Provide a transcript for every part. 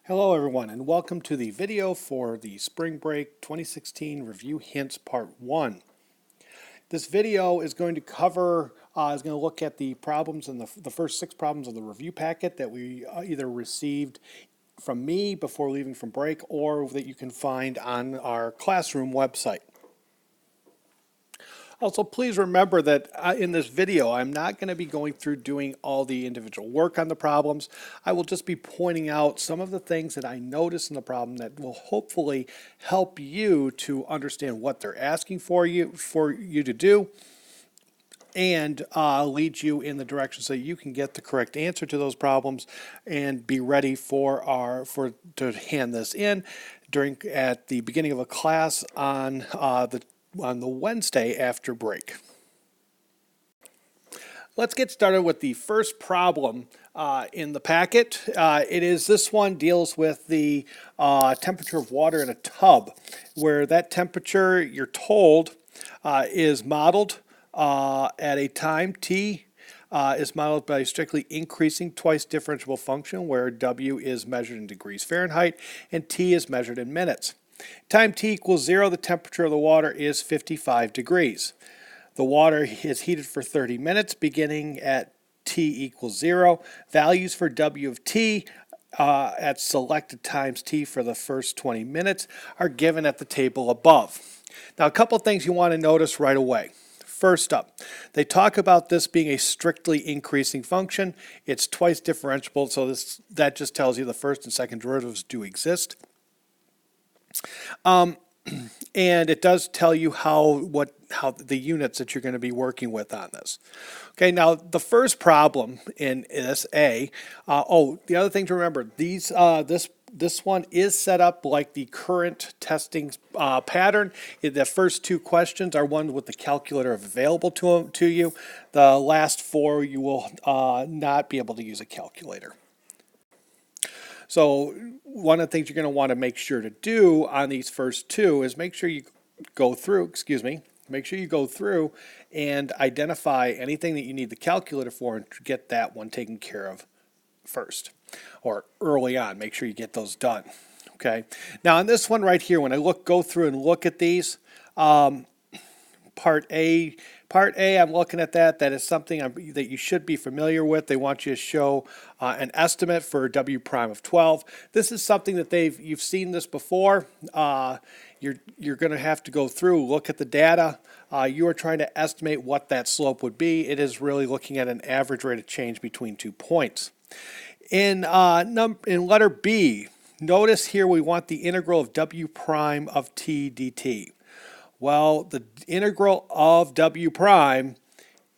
Hello everyone and welcome to the video for the Spring Break 2016 Review Hints Part 1. This video is going to look at the problems in the first 6 problems of the review packet that we either received from me before leaving from break or that you can find on our classroom website. Also, please remember that in this video, I'm not going to be going through doing all the individual work on the problems. I will just be pointing out some of the things that I notice in the problem that will hopefully help you to understand what they're asking for you to do and lead you in the direction so you can get the correct answer to those problems and be ready to hand this in at the beginning of a class on the Wednesday after break. Let's get started with the first problem in the packet. This one deals with the temperature of water in a tub, where that temperature, you're told, is modeled at a time t, is modeled by a strictly increasing twice differentiable function where W is measured in degrees Fahrenheit and T is measured in minutes. Time t equals 0, the temperature of the water is 55 degrees. The water is heated for 30 minutes beginning at t equals 0. Values for W of t at selected times t for the first 20 minutes are given at the table above. Now, a couple things you want to notice right away. First up, they talk about this being a strictly increasing function. It's twice differentiable, so that just tells you the first and second derivatives do exist. And it does tell you how the units that you're going to be working with on this. Okay, now the first problem in this the other thing to remember, this one is set up like the current testing pattern. The first 2 questions are ones with the calculator available to you. The last 4 you will not be able to use a calculator. So one of the things you're going to want to make sure to do on these first 2 is make sure you go through and identify anything that you need the calculator for and get that one taken care of first or early on. Make sure you get those done. Okay. Now on this one right here, when I go through and look at these, Part A, I'm looking at that. That is something that you should be familiar with. They want you to show an estimate for W prime of 12. This is something that you've seen this before. You're going to have to go through, look at the data. You are trying to estimate what that slope would be. It is really looking at an average rate of change between 2 points. In letter B, notice here we want the integral of W prime of t dt. Well, the integral of W prime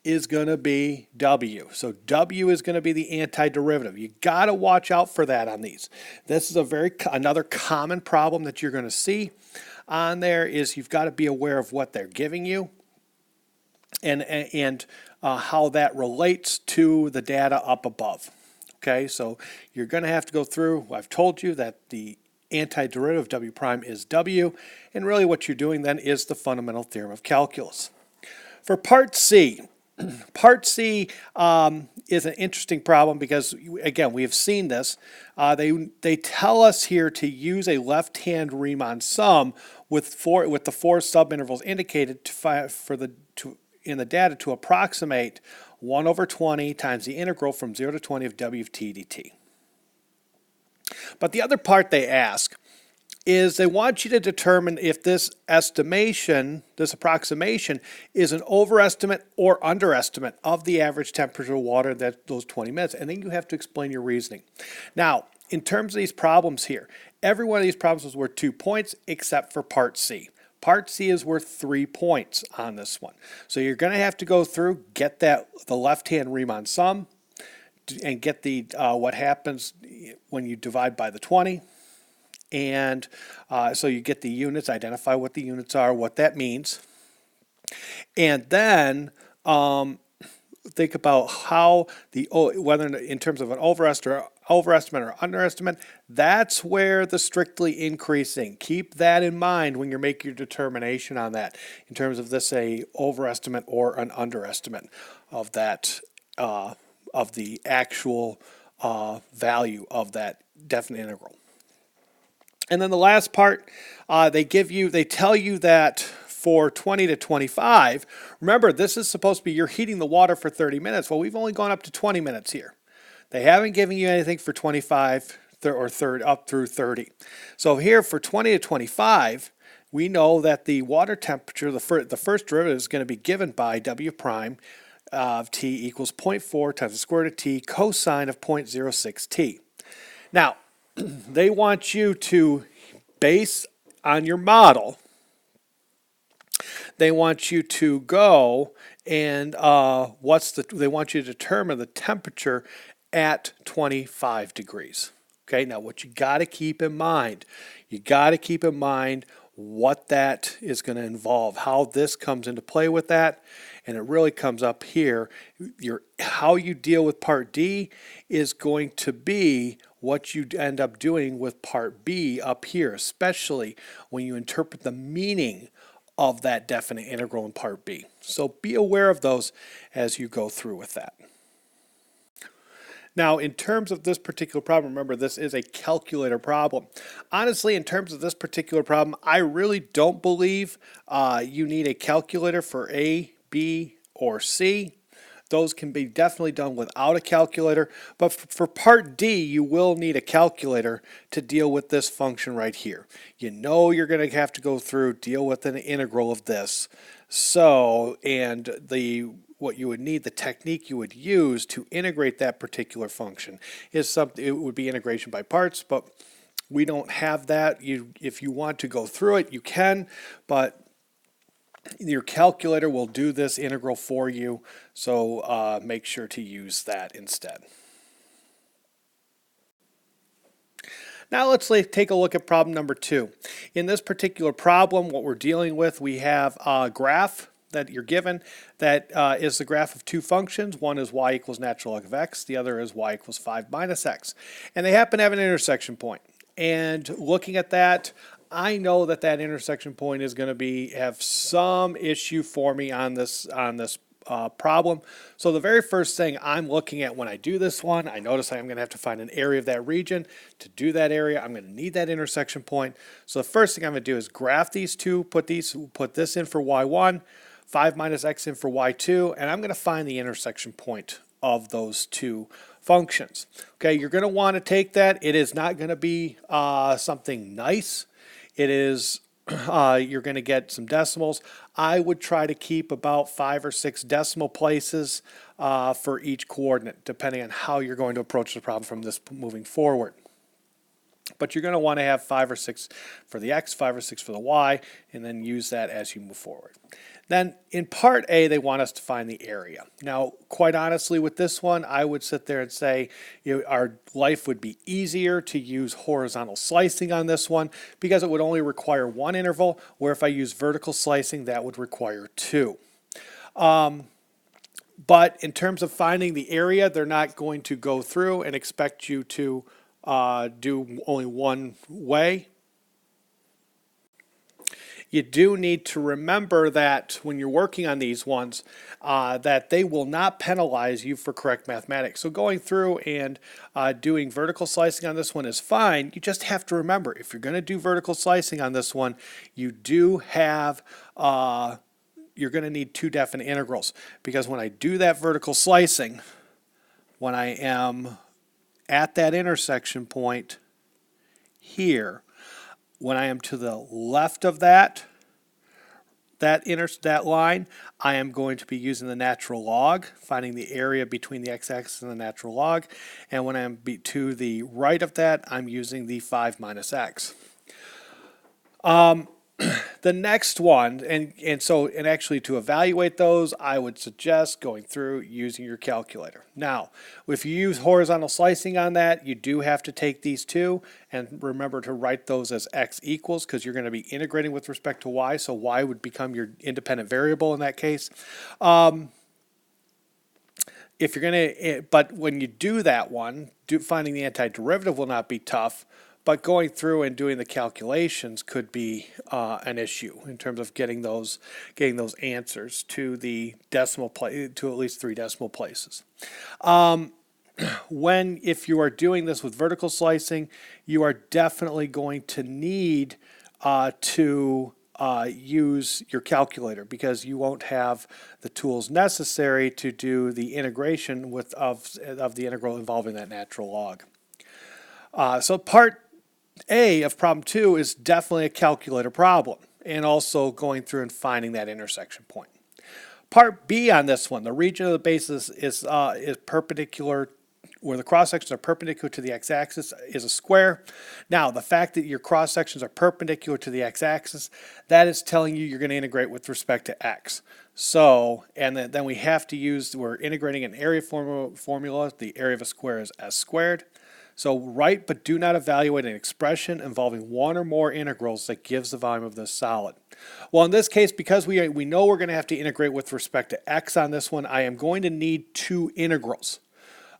is going to be W. So W is going to be the antiderivative. You got to watch out for that on these. This is another common problem that you're going to see on there is you've got to be aware of what they're giving you and how that relates to the data up above. Okay, so you're going to have to go through. I've told you that the antiderivative of W prime is W, and really what you're doing then is the fundamental theorem of calculus. For Part C, Part C is an interesting problem because, again, we have seen this. They tell us here to use a left-hand Riemann sum with the 4 subintervals indicated in the data to approximate 1 over 20 times the integral from 0 to 20 of W of t dt. But the other part they ask is they want you to determine if this approximation, is an overestimate or underestimate of the average temperature of water those 20 minutes. And then you have to explain your reasoning. Now, in terms of these problems here, every one of these problems was worth 2 points except for Part C. Part C is worth 3 points on this one. So you're going to have to go through, get the left-hand Riemann sum, and get what happens when you divide by the 20. And so you get the units, identify what the units are, what that means. And then think about whether in terms of an overestimate or underestimate, that's where the strictly increasing. Keep that in mind when you're making your determination on that in terms of this a overestimate or an underestimate of that of the actual value of that definite integral. And then the last part, they tell you that for 20 to 25, remember this is supposed to be you're heating the water for 30 minutes. Well, we've only gone up to 20 minutes here. They haven't given you anything for 25 or up through 30. So here for 20 to 25, we know that the water temperature, the first derivative is going to be given by W prime of t equals 0.4 times the square root of t cosine of 0.06 t. Now, they want you to base on your model. They want you to go and they want you to determine the temperature at 25 degrees. Okay, now what you got to keep in mind, what that is going to involve, how this comes into play with that, and it really comes up here. How you deal with part D is going to be what you end up doing with part B up here, especially when you interpret the meaning of that definite integral in part B. So be aware of those as you go through with that. Now, in terms of this particular problem, remember this is a calculator problem. Honestly, in terms of this particular problem, I really don't believe you need a calculator for A, B, or C. Those can be definitely done without a calculator, but for part D, you will need a calculator to deal with this function right here. You know you're going to have to go through, deal with an integral of this. So, and what you would need, the technique you would use to integrate that particular function is something, it would be integration by parts, but we don't have that. If you want to go through it, you can, but your calculator will do this integral for you, so make sure to use that instead. Now let's take a look at problem number 2. In this particular problem, what we're dealing with, we have a graph that you're given that is the graph of two functions. One is y equals natural log of x. The other is y equals 5 minus x. And they happen to have an intersection point. And looking at that, I know that that intersection point is going to have some issue for me on this problem. So the very first thing I'm looking at when I do this one, I notice I'm going to have to find an area of that region. To do that area, I'm going to need that intersection point. So the first thing I'm going to do is graph these two, put this in for y1, 5 minus x in for y2, and I'm going to find the intersection point of those two functions. Okay, you're going to want to take that. It is not going to be something nice. It is, you're going to get some decimals. I would try to keep about 5 or 6 decimal places for each coordinate, depending on how you're going to approach the problem from this moving forward. But you're going to want to have 5 or 6 for the x, 5 or 6 for the y, and then use that as you move forward. Then in part A, they want us to find the area. Now, quite honestly, with this one, I would sit there and say our life would be easier to use horizontal slicing on this one because it would only require one interval, where if I use vertical slicing, that would require 2. But in terms of finding the area, they're not going to go through and expect you to do only one way. You do need to remember that when you're working on these ones, that they will not penalize you for correct mathematics. So going through and doing vertical slicing on this one is fine. You just have to remember, if you're going to do vertical slicing on this one, you do have, you're going to need 2 definite integrals. Because when I do that vertical slicing, when I am at that intersection point here, when I am to the left of that line, I am going to be using the natural log, finding the area between the x-axis and the natural log. And when I'm to the right of that, I'm using the 5 minus x. The next one, and actually to evaluate those, I would suggest going through using your calculator. Now, if you use horizontal slicing on that, you do have to take these two and remember to write those as x equals, because you're going to be integrating with respect to y, so y would become your independent variable in that case. If you're going to, but when you do that one, finding the antiderivative will not be tough. But going through and doing the calculations could be an issue in terms of getting those answers to the decimal place, to at least 3 decimal places. if you are doing this with vertical slicing, you are definitely going to need to use your calculator, because you won't have the tools necessary to do the integration of the integral involving that natural log. So part A of problem 2 is definitely a calculator problem, and also going through and finding that intersection point. Part B on this one, the region of the basis is perpendicular, where the cross sections are perpendicular to the x-axis, is a square. Now, the fact that your cross sections are perpendicular to the x-axis, that is telling you you're going to integrate with respect to x. So, and then we have to use, we're integrating an area formula. The area of a square is s squared. So write but do not evaluate an expression involving one or more integrals that gives the volume of this solid. Well, in this case, because we know we're going to have to integrate with respect to x on this one, I am going to need two integrals.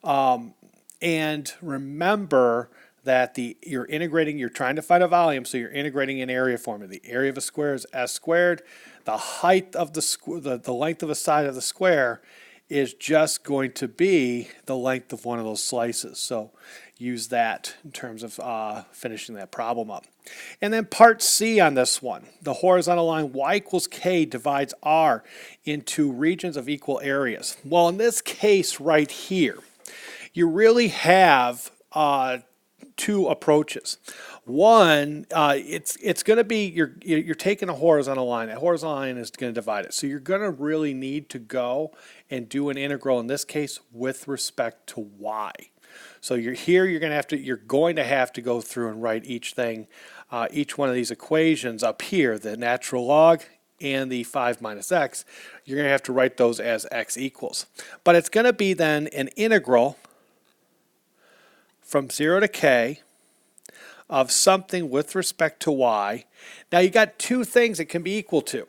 And remember that you're integrating, you're trying to find a volume, so you're integrating an area formula. The area of a square is s squared. The height of the length of a side of the square is just going to be the length of one of those slices. So use that in terms of finishing that problem up. And then part C on this one, the horizontal line y equals k divides r into regions of equal areas. Well, in this case right here, you really have two approaches. One, it's going to be, you're taking a horizontal line. That horizontal line is going to divide it. So you're going to really need to go and do an integral, in this case, with respect to y. So you're going to have to go through and write each one of these equations up here, the natural log and the 5 minus x. You're going to have to write those as x equals. But it's going to be then an integral from 0 to k of something with respect to y. Now you got two things it can be equal to.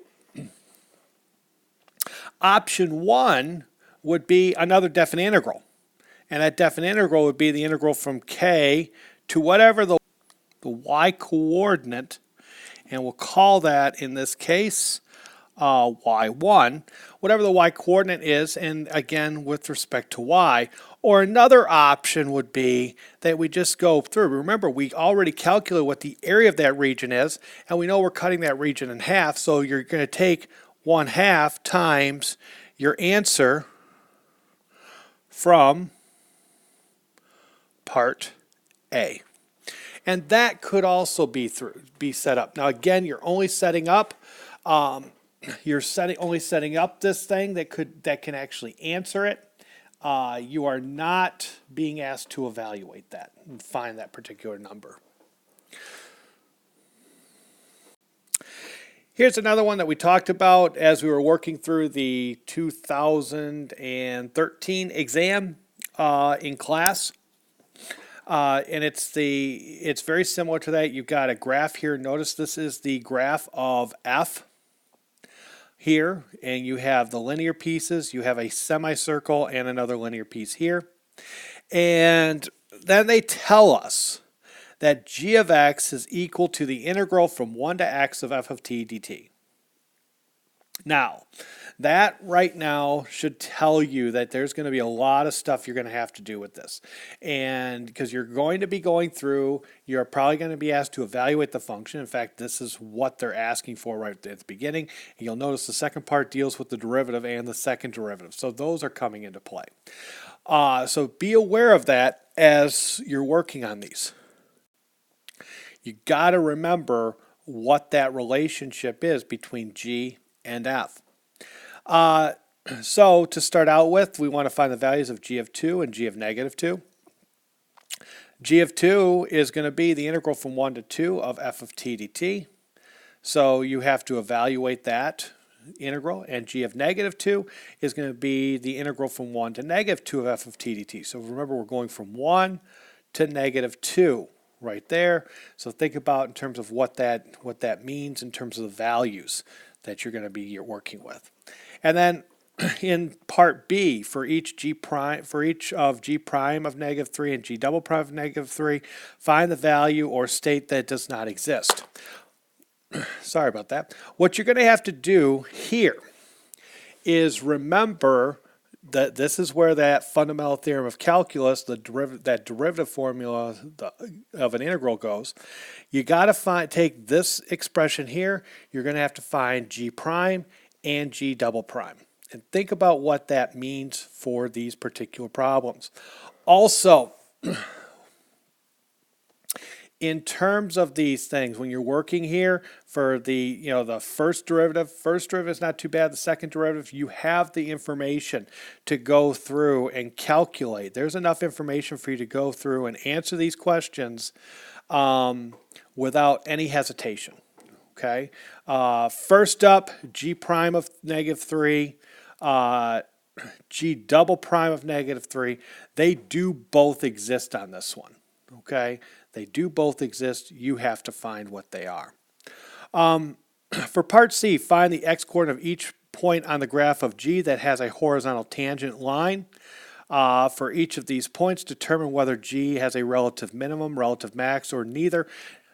Option 1 would be another definite integral. And that definite integral would be the integral from k to whatever the y coordinate, and we'll call that in this case y1, whatever the y coordinate is, and again with respect to y. Or another option would be that we just go through. Remember, we already calculated what the area of that region is, and we know we're cutting that region in half, so you're going to take 1/2 times your answer from part A. And that could also be set up. Now again, you're only setting up only setting up this thing that can actually answer it. You are not being asked to evaluate that and find that particular number. Here's another one that we talked about as we were working through the 2013 exam in class. And it's very similar to that. You've got a graph here. Notice this is the graph of f here, and you have the linear pieces. You have a semicircle and another linear piece here. And then they tell us that g of x is equal to the integral from 1 to x of f of t dt. Now, that right now should tell you that there's going to be a lot of stuff you're going to have to do with this. And because you're going to be going through, you're probably going to be asked to evaluate the function. In fact, this is what they're asking for right at the beginning. And you'll notice the second part deals with the derivative and the second derivative. So those are coming into play. So be aware of that as you're working on these. You got to remember what that relationship is between g and f. So to start out with, we want to find the values of g of 2 and g of negative 2. G of 2 is going to be the integral from 1 to 2 of f of t dt. So you have to evaluate that integral, and g of negative 2 is going to be the integral from 1 to negative 2 of f of t dt. So remember, we're going from 1 to negative 2 right there. So think about in terms of what that means in terms of the values that you're going to be working with. And then in part B, for each of g prime of negative 3 and g double prime of negative 3, find the value or state that it does not exist. Sorry about that. What you're going to have to do here is remember this is where that fundamental theorem of calculus, that derivative formula of an integral goes. You got to take this expression here. You're going to have to find g prime and g double prime. And think about what that means for these particular problems. Also, in terms of these things, when you're working here for the first derivative is not too bad. The second derivative, you have the information to go through and calculate. There's enough information for you to go through and answer these questions without any hesitation. Okay. First up, g prime of -3, g double prime of -3. They do both exist on this one. Okay. They do both exist. You have to find what they are. For part C, find the x-coordinate of each point on the graph of G that has a horizontal tangent line. For each of these points, determine whether G has a relative minimum, relative max, or neither.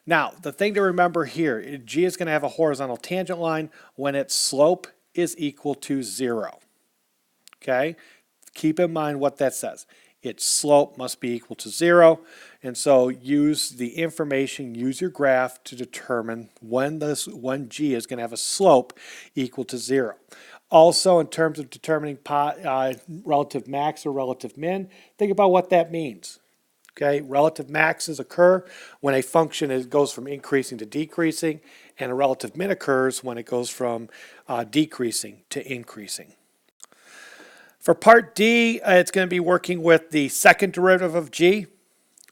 Now, the thing to remember here, G is going to have a horizontal tangent line when its slope is equal to 0. Okay? Keep in mind what that says. Its slope must be equal to 0. And so use the information, use your graph to determine when G is going to have a slope equal to 0. Also, in terms of determining relative max or relative min, think about what that means. Okay, relative maxes occur when a function goes from increasing to decreasing, and a relative min occurs when it goes from decreasing to increasing. For part D, it's going to be working with the second derivative of G.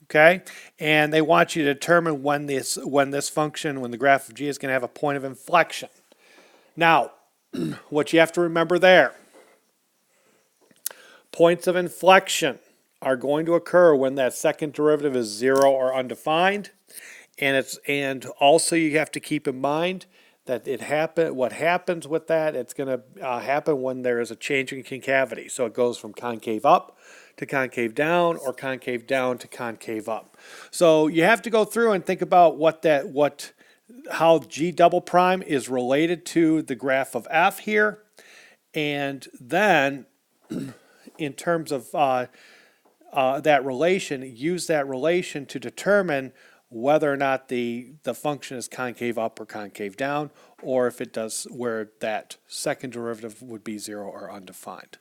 Okay, and they want you to determine when the graph of G is going to have a point of inflection. Now, what you have to remember there, points of inflection are going to occur when that second derivative is 0 or undefined, and also you have to keep in mind that what happens with that, it's going to happen when there is a change in concavity. So it goes from concave up to concave down, or concave down to concave up. So you have to go through and think about how G double prime is related to the graph of F here, and then in terms of that relation, use that relation to determine whether or not the function is concave up or concave down, or if it does, where that second derivative would be 0 or undefined.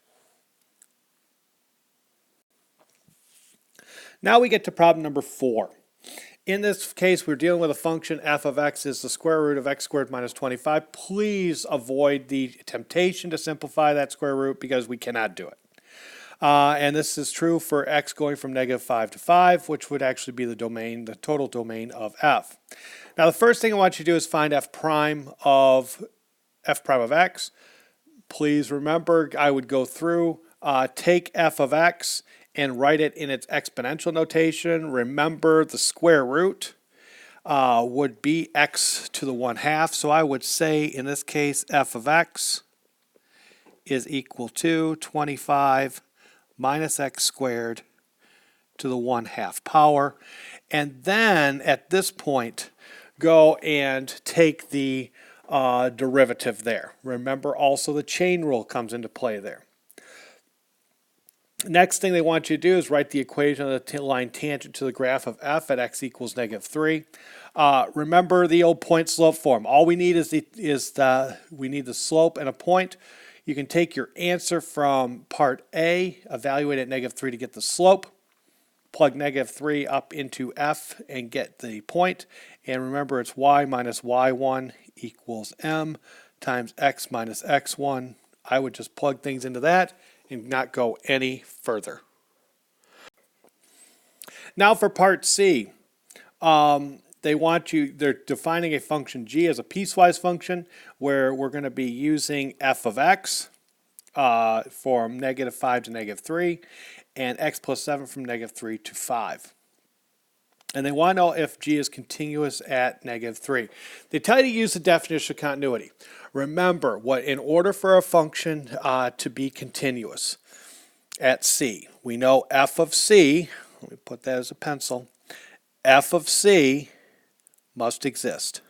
Now we get to problem number 4. In this case, we're dealing with a function f of x is the square root of x squared minus 25. Please avoid the temptation to simplify that square root, because we cannot do it. And this is true for x going from -5 to 5, which would actually be the total domain of f. Now, the first thing I want you to do is find f prime of x. Please remember, I would go through, take f of x and write it in its exponential notation. Remember, the square root would be x to the 1/2. So I would say, in this case, f of x is equal to 25 minus x squared to the 1/2 power. And then at this point, go and take the derivative there. Remember, also the chain rule comes into play there. Next thing they want you to do is write the equation of the line tangent to the graph of f at x equals -3. Remember the old point slope form. All we need we need the slope and a point. You can take your answer from part A, evaluate at -3 to get the slope, plug -3 up into f and get the point. And remember, it's y minus y1 equals m times x minus x1. I would just plug things into that and not go any further. Now for part C, they're defining a function g as a piecewise function, where we're going to be using f of x from -5 to -3, and x plus 7 from -3 to 5. And they want to know if g is continuous at -3. They tell you to use the definition of continuity. Remember, in order for a function to be continuous at c, we know f of c, let me put that as a pencil, f of c must exist.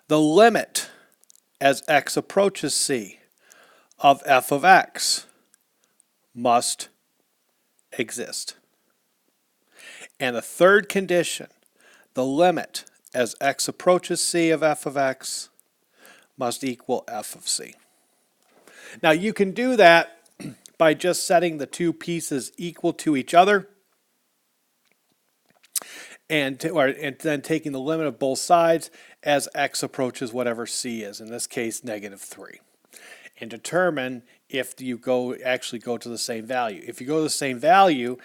The limit as x approaches c of f of x must exist. And the third condition, the limit as x approaches c of f of x must equal f of c. Now you can do that by just setting the two pieces equal to each other and then taking the limit of both sides as x approaches whatever c is, in this case -3, and determine if you actually go to the same value. If you go to the same value,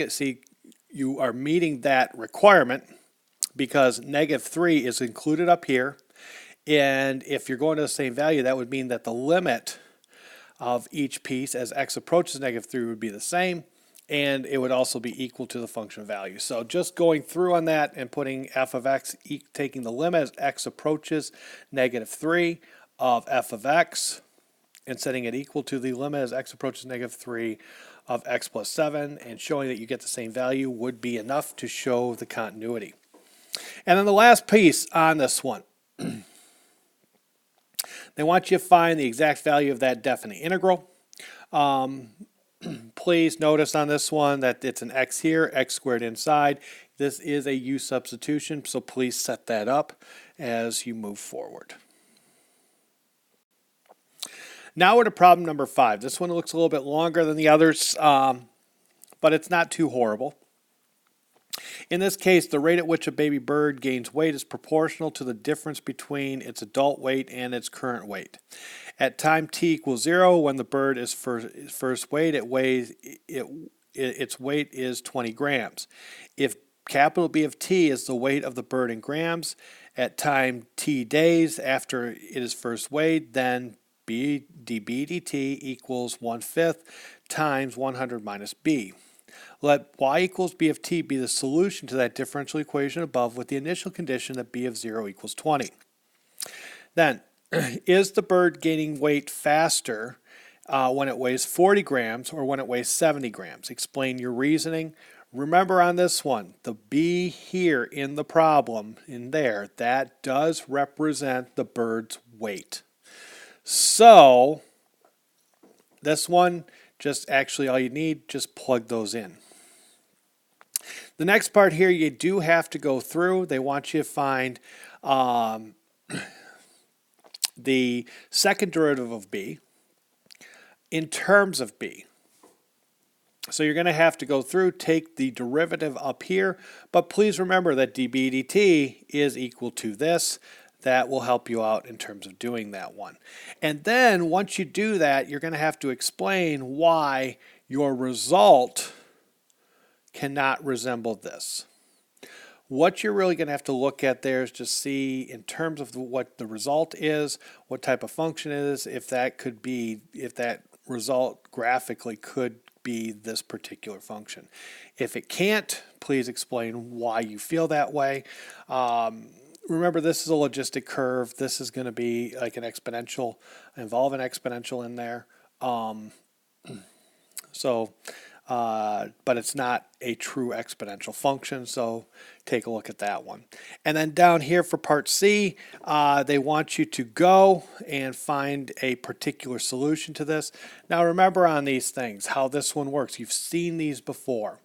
see, you are meeting that requirement because -3 is included up here, and if you're going to the same value, that would mean that the limit of each piece as x approaches -3 would be the same, and it would also be equal to the function value. So just going through on that and putting f of x, taking the limit as x approaches -3 of f of x and setting it equal to the limit as x approaches -3 of x plus 7 and showing that you get the same value would be enough to show the continuity. And then the last piece on this one, they want you to find the exact value of that definite integral. Please notice on this one that it's an x here, x squared inside. This is a u substitution, so please set that up as you move forward. Now we're to problem number 5. This one looks a little bit longer than the others, but it's not too horrible. In this case, the rate at which a baby bird gains weight is proportional to the difference between its adult weight and its current weight. At time t equals 0, when the bird is first weighed, its weight is 20 grams. If capital B of t is the weight of the bird in grams, at time t days after it is first weighed, then b dB dt equals 1/5 times 100 minus b. Let y equals b of t be the solution to that differential equation above with the initial condition that b of 0 equals 20. Then, is the bird gaining weight faster when it weighs 40 grams or when it weighs 70 grams? Explain your reasoning. Remember on this one, the b here in the problem, in there, that does represent the bird's weight. So, this one, just actually all you need, just plug those in. The next part here, you do have to go through. They want you to find the second derivative of b in terms of b. So you're going to have to go through, take the derivative up here, but please remember that dB dt is equal to this. That will help you out in terms of doing that one. And then once you do that, you're going to have to explain why your result cannot resemble this. What you're really going to have to look at there is just see in terms of what the result is, what type of function it is, if that result graphically could be this particular function. If it can't, please explain why you feel that way. Remember, this is a logistic curve. This is going to be like an exponential, involve an exponential in there. But it's not a true exponential function, so take a look at that one. And then down here for part C, they want you to go and find a particular solution to this. Now remember on these things, how this one works. You've seen these before.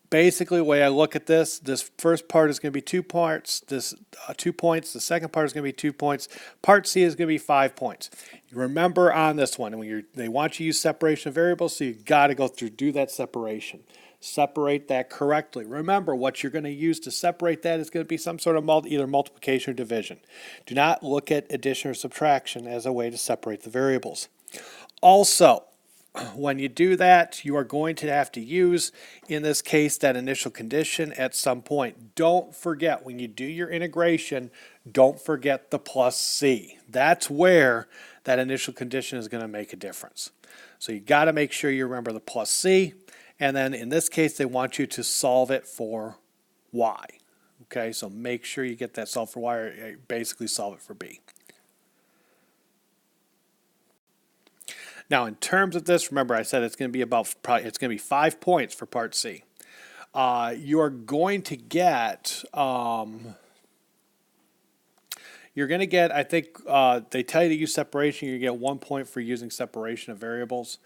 Basically, the way I look at this first part is going to be 2 parts, 2 points. The second part is going to be 2 points. Part C is going to be 5 points. Remember on this one, when they want you to use separation of variables, so you've got to go through, do that separation. Separate that correctly. Remember, what you're going to use to separate that is going to be some sort of either multiplication or division. Do not look at addition or subtraction as a way to separate the variables. Also, when you do that, you are going to have to use, in this case, that initial condition at some point. Don't forget, when you do your integration, don't forget the plus c. That's where that initial condition is going to make a difference. So you got to make sure you remember the plus c, and then in this case, they want you to solve it for y. Okay, so make sure you get that solved for y, or basically solve it for b. Now, in terms of this, remember I said it's going to be it's going to be 5 points for part C. You are going to get you're going to get, I think they tell you to use separation. You get 1 point for using separation of variables.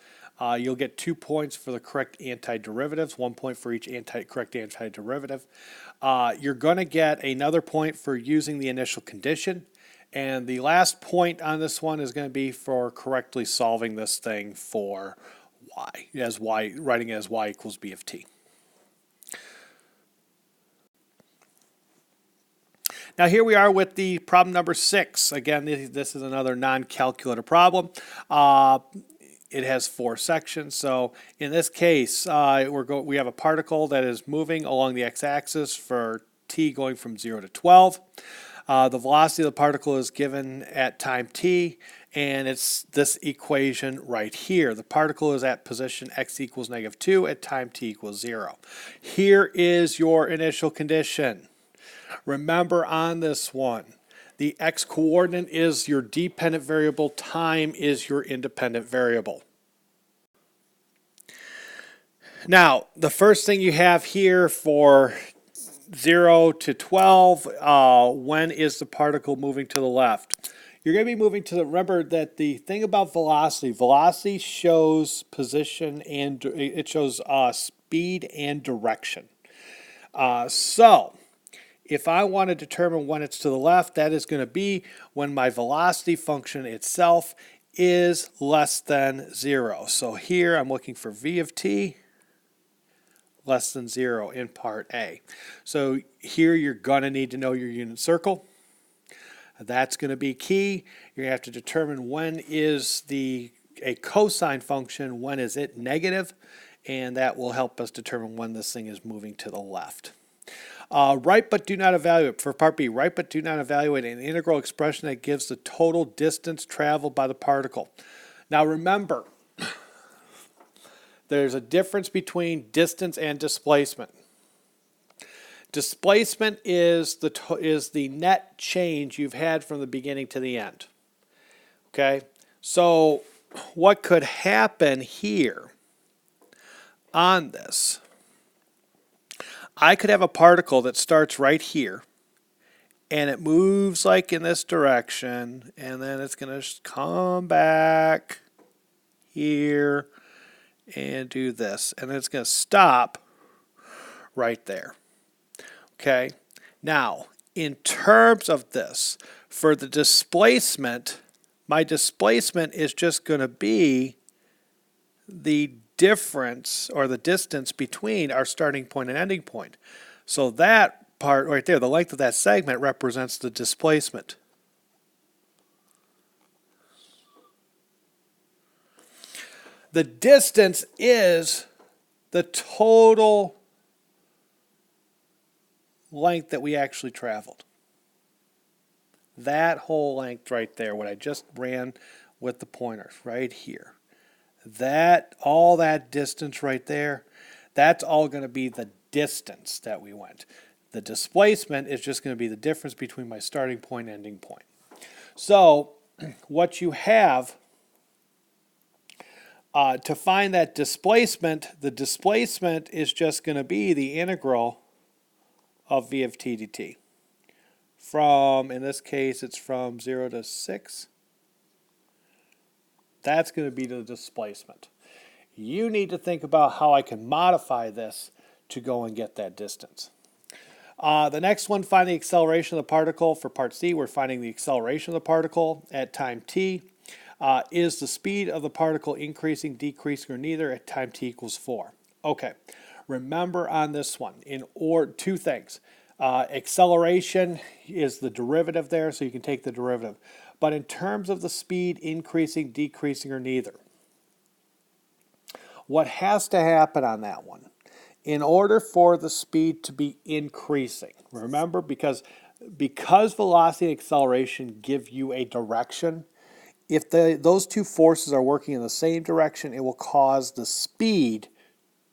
You'll get 2 points for the correct antiderivatives, 1 point for each correct antiderivative. You're going to get another point for using the initial condition. And the last point on this one is going to be for correctly solving this thing for writing it as y equals b of t. Now here we are with the problem number 6. Again, this is another non-calculator problem. It has 4 sections. So in this case, we have a particle that is moving along the x-axis for t going from 0 to 12. The velocity of the particle is given at time t, and it's this equation right here. The particle is at position x equals -2 at time t equals 0. Here is your initial condition. Remember on this one, the x-coordinate is your dependent variable, time is your independent variable. Now, the first thing you have here for 0 to 12, when is the particle moving to the left? You're going to be moving to the, remember that the thing about velocity shows position and it shows speed and direction. So, if I want to determine when it's to the left, that is going to be when my velocity function itself is less than 0. So here I'm looking for v of t less than 0 in part A. So here you're going to need to know your unit circle. That's going to be key. You're going to have to determine when is a cosine function, when is it negative, and that will help us determine when this thing is moving to the left. Write but do not evaluate. For part B, write but do not evaluate an integral expression that gives the total distance traveled by the particle. Now remember, there's a difference between distance and displacement. Displacement is the net change you've had from the beginning to the end. Okay? So what could happen here on this? I could have a particle that starts right here and it moves like in this direction, and then it's going to come back here and do this, and then it's going to stop right there. Okay, now in terms of this, for the displacement, my displacement is just going to be the difference or the distance between our starting point and ending point. So that part right there, the length of that segment represents the displacement. The distance is the total length that we actually traveled. That whole length right there, what I just ran with the pointer right here. All that distance right there, that's all going to be the distance that we went. The displacement is just going to be the difference between my starting point and ending point. So what you have to find that displacement, the displacement is just going to be the integral of v of t dt. From, in this case, it's from 0 to 6. That's going to be the displacement. You need to think about how I can modify this to go and get that distance. The next one, find the acceleration of the particle. For part C, we're finding the acceleration of the particle at time t. Is the speed of the particle increasing, decreasing, or neither at time t equals 4? Okay, remember on this one, two things. Acceleration is the derivative there, so you can take the derivative. But in terms of the speed increasing, decreasing, or neither, what has to happen on that one? In order for the speed to be increasing, remember, because velocity and acceleration give you a direction, if those two forces are working in the same direction, it will cause the speed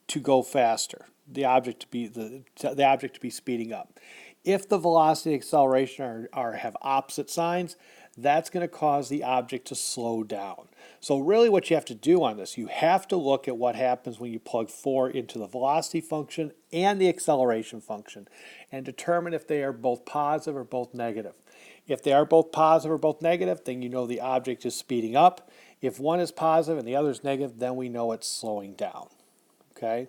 to go faster, the object to be speeding up. If the velocity and acceleration have opposite signs, that's going to cause the object to slow down. So really what you have to do on this, you have to look at what happens when you plug 4 into the velocity function and the acceleration function and determine if they are both positive or both negative. If they are both positive or both negative, then you know the object is speeding up. If one is positive and the other is negative, then we know it's slowing down. Okay?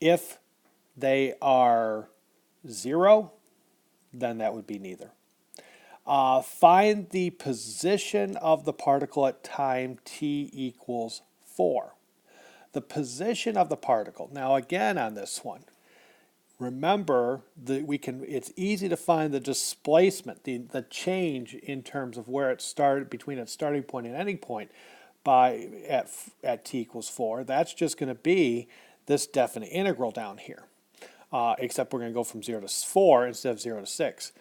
If they are 0, then that would be neither. Find the position of the particle at time t equals 4. The position of the particle. Now again on this one, remember that it's easy to find the displacement, the change in terms of where it started between its starting point and ending point at t equals 4. That's just going to be this definite integral down here. Except we're going to go from 0 to 4 instead of 0 to 6.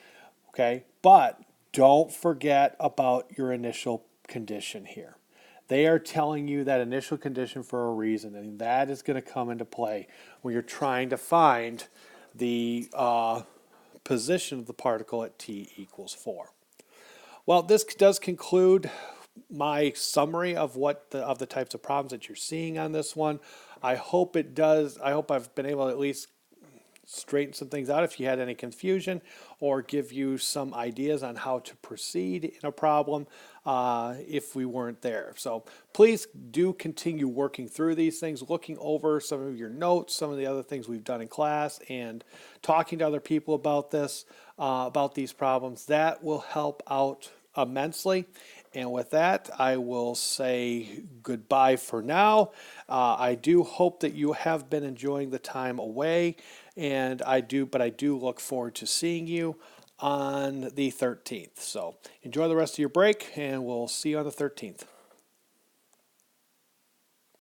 Okay, but don't forget about your initial condition here. They are telling you that initial condition for a reason, and that is going to come into play when you're trying to find the position of the particle at t equals 4. Well, this does conclude my summary of the types of problems that you're seeing on this one. I hope it does. I hope I've been able to at least straighten some things out if you had any confusion, or give you some ideas on how to proceed in a problem if we weren't there. So please do continue working through these things, looking over some of your notes, some of the other things we've done in class, and talking to other people about this, about these problems. That will help out immensely. And with that, I will say goodbye for now. I do hope that you have been enjoying the time away, and I do look forward to seeing you on the 13th. So enjoy the rest of your break, and we'll see you on the 13th.